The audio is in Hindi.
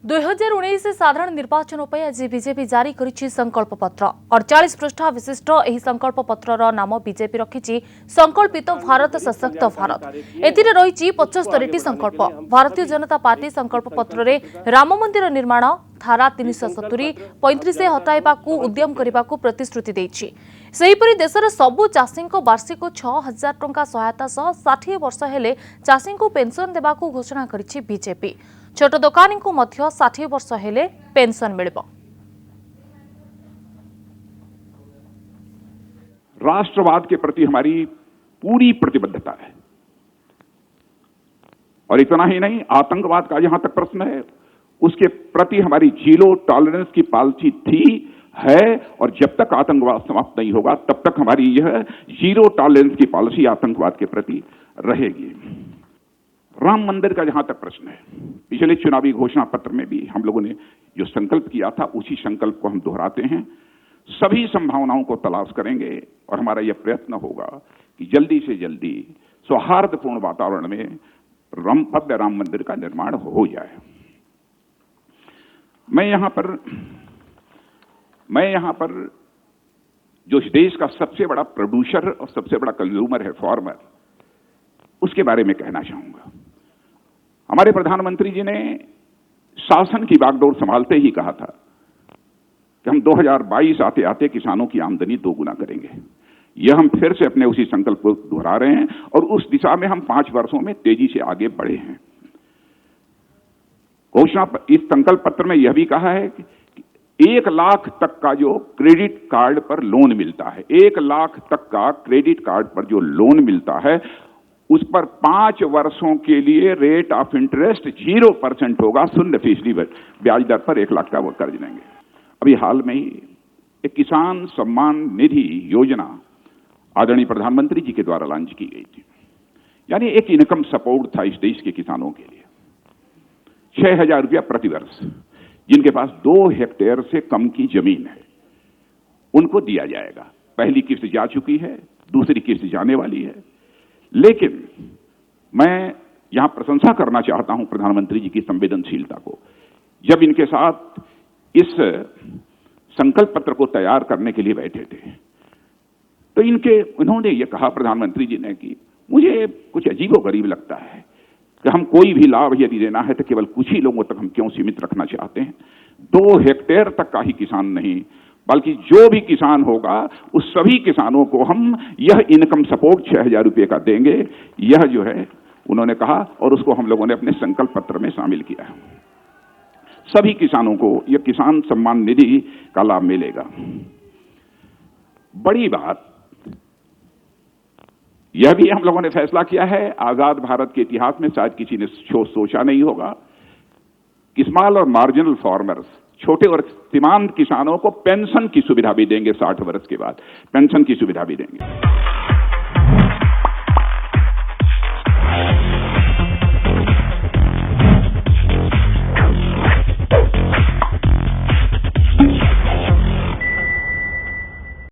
2019 साधारण निर्वाचन पर आज बीजेपी जारी करिछि संकल्प पत्र। 48 पृष्ठा विशिष्ट एही संकल्प पत्रर नाम बीजेपी रखिछि संकल्पित भारत सशक्त भारत। एथिरे रहिछि 75टी संकल्प। भारतीय जनता पार्टी संकल्प पत्र रे राम मंदिर निर्माण, धारा 370, 35 हटाइबा को उद्यम करने को प्रतिश्रुति देछि। सेहीपरि देशर सबु चाषी वार्षिक 6,000 टंका सहायता सह 60 वर्ष हेले चाषी को पेंशन देबा को घोषणा करिछि बीजेपी। छोट दुकानी को मध्य 60 वर्ष हेले पेंशन मिलिबो। राष्ट्रवाद के प्रति हमारी पूरी प्रतिबद्धता है और इतना ही नहीं, आतंकवाद का जहां तक प्रश्न है उसके प्रति हमारी जीरो टॉलरेंस की पॉलिसी थी, है और जब तक आतंकवाद समाप्त नहीं होगा तब तक हमारी यह जीरो टॉलरेंस की पॉलिसी आतंकवाद के प्रति रहेगी। राम मंदिर का जहां तक प्रश्न है, पिछले चुनावी घोषणा पत्र में भी हम लोगों ने जो संकल्प किया था उसी संकल्प को हम दोहराते हैं। सभी संभावनाओं को तलाश करेंगे और हमारा यह प्रयत्न होगा कि जल्दी से जल्दी सौहार्दपूर्ण वातावरण में भव्य राम मंदिर का निर्माण हो जाए। मैं यहां पर जो इस देश का सबसे बड़ा प्रोड्यूसर और सबसे बड़ा कंज्यूमर है, फार्मर, उसके बारे में कहना चाहूंगा। हमारे प्रधानमंत्री जी ने शासन की बागडोर संभालते ही कहा था कि हम 2022 आते आते किसानों की आमदनी दोगुना करेंगे। यह हम फिर से अपने उसी संकल्प को दोहरा रहे हैं और उस दिशा में हम 5 वर्षों में तेजी से आगे बढ़े हैं। घोषणा इस संकल्प पत्र में यह भी कहा है कि 1 लाख तक का जो क्रेडिट कार्ड पर लोन मिलता है, 1 लाख तक का क्रेडिट कार्ड पर जो लोन मिलता है उस पर 5 वर्षों के लिए रेट ऑफ इंटरेस्ट 0% होगा। 0% ब्याज दर पर 1 लाख का वो कर्ज लेंगे। अभी हाल में ही एक किसान सम्मान निधि योजना आदरणीय प्रधानमंत्री जी के द्वारा लॉन्च की गई थी। यानी एक इनकम सपोर्ट था इस देश के किसानों के लिए। 6,000 रुपया प्रति वर्ष जिनके पास 2 हेक्टेयर से कम की जमीन है उनको दिया जाएगा। पहली किस्त जा चुकी है, दूसरी किस्त जाने वाली है। लेकिन मैं यहां प्रशंसा करना चाहता हूं प्रधानमंत्री जी की संवेदनशीलता को। जब इनके साथ इस संकल्प पत्र को तैयार करने के लिए बैठे थे तो उन्होंने ये कहा, प्रधानमंत्री जी ने, कि मुझे कुछ अजीबोगरीब लगता है कि हम कोई भी लाभ यदि देना है तो केवल कुछ ही लोगों तक हम क्यों सीमित रखना चाहते हैं। 2 हेक्टेयर तक का ही किसान नहीं बल्कि जो भी किसान होगा उस सभी किसानों को हम यह इनकम सपोर्ट 6,000 रुपये का देंगे। यह जो है उन्होंने कहा और उसको हम लोगों ने अपने संकल्प पत्र में शामिल किया है। सभी किसानों को यह किसान सम्मान निधि का लाभ मिलेगा। बड़ी बात यह भी हम लोगों ने फैसला किया है, आजाद भारत के इतिहास में शायद किसी ने सोचा नहीं होगा कि स्मॉल और मार्जिनल फार्मर्स, छोटे और सीमांत किसानों को पेंशन की सुविधा भी देंगे। 60 वर्ष के बाद पेंशन की सुविधा भी देंगे।